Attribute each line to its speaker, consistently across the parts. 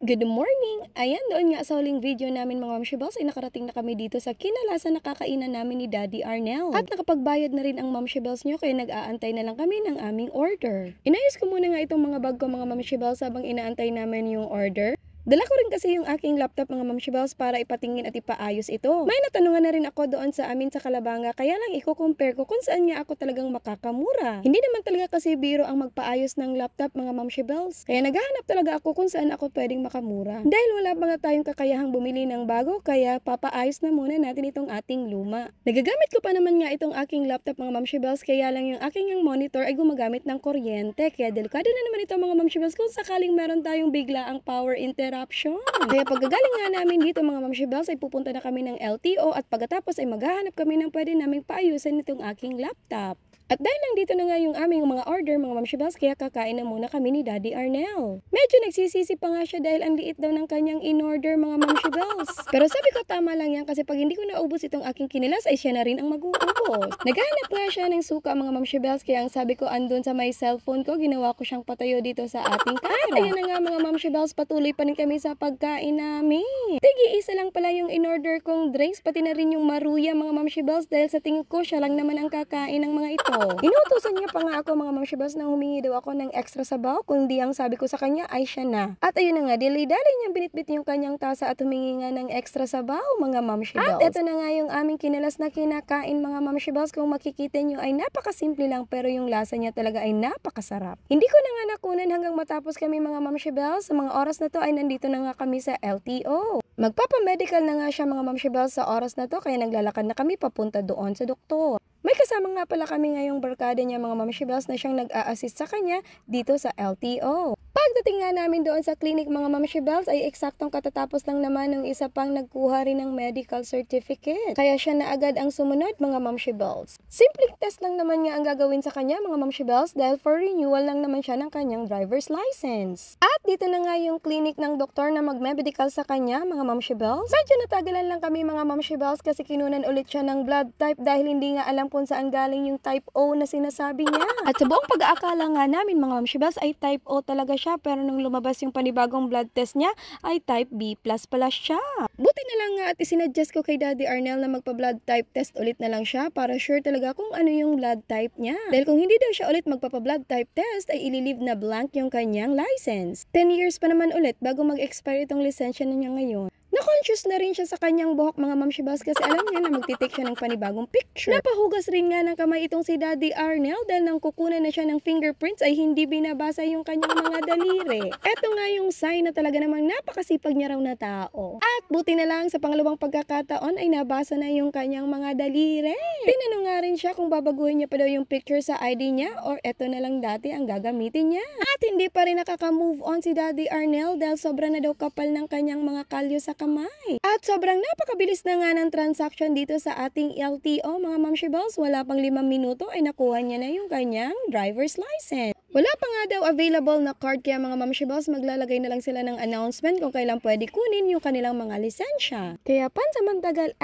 Speaker 1: Good morning! Ayan, doon nga sa huling video namin mga Mamshibals ay nakarating na kami dito sa kinalasan na kakainan namin ni Daddy Arnel. At nakapagbayad na rin ang Mamshibals nyo kaya nag-aantay na lang kami ng aming order. Inayos ko muna nga itong mga bag ko mga Mamshibals habang inaantay namin yung order. Dala ko rin kasi yung aking laptop mga Mamshibals para ipatingin at ipaayos ito. May natanungan na rin ako doon sa amin sa Kalabanga kaya lang i-compare ko kung saan nga ako talagang makakamura. Hindi naman talaga kasi biro ang magpaayos ng laptop mga Mamshibals. Kaya naghahanap talaga ako kung saan ako pwedeng makamura. Dahil wala pa nga tayong kakayahang bumili ng bago kaya papaayos na muna natin itong ating luma. Nagagamit ko pa naman nga itong aking laptop mga Mamshibals kaya lang yung aking yung monitor ay gumagamit ng kuryente. Kaya delikado na naman ito mga Mamshibals kung sakaling meron tayong bigla ang power interruption. Kaya pagkagaling nga namin dito mga Mamshibals ay pupunta na kami ng LTO at pagkatapos ay maghahanap kami ng pwede naming paayusan nitong aking laptop. At dahil lang dito na nga yung aming mga order mga Mamshibals kaya kakain na muna kami ni Daddy Arnel. Medyo nagsisisi pa nga siya dahil ang liit daw ng kanyang in-order mga Mamshibals. Pero sabi ko tama lang yan kasi pag hindi ko naubos itong aking kinilas ay siya na rin ang mag-uubos. Naghahanap nga siya ng suka mga Mamshibals kaya ang sabi ko andun sa may cellphone ko ginawa ko siyang patayo dito sa ating camera. At ayan na nga mga Mamshibals patuloy pa rin kami sa pagkain namin. Tigi-isa lang pala yung in-order kong drinks pati na rin yung maruya mga Mamshibals dahil sa tingin ko siya lang naman ang kakain ng mga ito. Inutusan niya pa nga ako mga Mamshibals na humingi daw ako ng extra sabaw kundi ang sabi ko sa kanya ay siya na. At ayun na nga, dali-dali niyang binitbit yung kanyang tasa at humingi nga ng extra sabaw mga Mamshibals. At ito na nga yung aming kinalas na kinakain mga Mamshibals. Kung makikita niyo ay napakasimple lang pero yung lasa niya talaga ay napakasarap. Hindi ko na nga nakunan hanggang matapos kami mga Mamshibals. Sa mga oras na to ay nandito na nga kami sa LTO. Magpapamedical na nga siya mga Mamshibals sa oras na to kaya naglalakad na kami papunta doon sa doktor. May kasama nga pala kami ngayong barkada niya mga Mamshibals na siyang nag-a-assist sa kanya dito sa LTO. Pagdating nga namin doon sa clinic mga Mamshibals ay eksaktong katatapos lang naman ng isa pang nagkuha rin ng medical certificate. Kaya siya na agad ang sumunod mga Mamshibals. Simpleng test lang naman nga ang gagawin sa kanya mga Mamshibals dahil for renewal lang naman siya ng kanyang driver's license. At dito na nga yung clinic ng doktor na magme-medical sa kanya mga Mamshibals. Medyo natagalan lang kami mga Mamshibals kasi kinunan ulit siya ng blood type dahil hindi nga alam kung saan galing yung type O na sinasabi niya. At sa buong pag-aakala nga namin mga Mamshibals ay type O talaga siya pero nung lumabas yung panibagong blood test niya ay type B plus pala siya. Buti na lang nga at isinadjust ko kay Daddy Arnel na magpa-blood type test ulit na lang siya para sure talaga kung ano yung blood type niya. Dahil kung hindi daw siya ulit magpapa-blood type test ay ililive na blank yung kanyang license. 10 years pa naman ulit bago mag-expire itong lisensya na niya ngayon. Na-conscious na rin siya sa kanyang buhok mga Mamshibals kasi alam niya na magtitake siya ng panibagong picture. Napahugas rin nga ng kamay itong si Daddy Arnel dahil nang kukunan na siya ng fingerprints ay hindi binabasa yung kanyang mga daliri. Eto nga yung sign na talaga namang napakasipag niya raw na tao. At buti na lang sa pangalawang pagkakataon ay nabasa na yung kanyang mga daliri. Tinanong nga rin siya kung babaguhin niya pa daw yung picture sa ID niya or eto na lang dati ang gagamitin niya. At hindi pa rin nakaka-move on si Daddy Arnel dahil sobra na daw kapal ng kanyang mga kalyo sa kamay. At sobrang napakabilis na nga ng transaction dito sa ating LTO mga Mamshibals. Wala pang 5 minuto ay nakuha niya na yung kanyang driver's license. Wala pa nga daw available na card kaya mga Mamshibals maglalagay na lang sila ng announcement kung kailan pwede kunin yung kanilang mga lisensya. Kaya pansamantala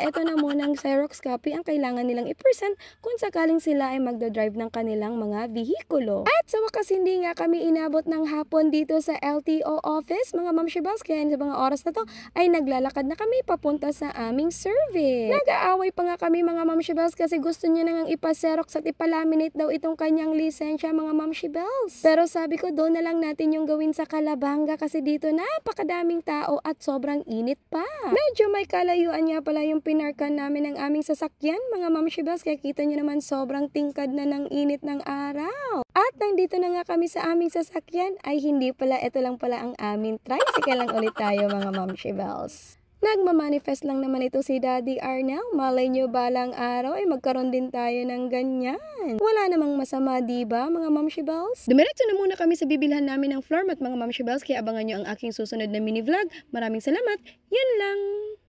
Speaker 1: ito na munang Xerox copy ang kailangan nilang i-present kung sakaling sila ay magdadrive ng kanilang mga vehikulo. At sa wakas hindi nga kami inabot ng hapon dito sa LTO office mga Mamshibals kaya sa mga oras na to ay naglalakad na kami papunta sa aming service. Nag-aaway pa nga kami mga Mamshibals kasi gusto niya nang ipa-Xerox at ipalaminate daw itong kanyang lisensya mga Mamshibals. Pero sabi ko doon na lang natin yung gawin sa Kalabanga kasi dito napakadaming tao at sobrang init pa. Medyo may kalayuan nga pala yung pinarkan namin ng aming sasakyan mga Mamshibals kaya kita nyo naman sobrang tingkad na ng init ng araw. At nandito na nga kami sa aming sasakyan ay hindi pala ito lang pala ang aming tricycle lang ulit tayo mga Mamshibals. Nagmamanifest lang naman ito si Daddy Arnel. Malay nyo balang araw ay magkaroon din tayo ng ganyan. Wala namang masama diba mga Mamshibals? Dumiretso na muna kami sa bibilhan namin ng floor mat mga Mamshibals kaya abangan nyo ang aking susunod na mini vlog. Maraming salamat. Yan lang.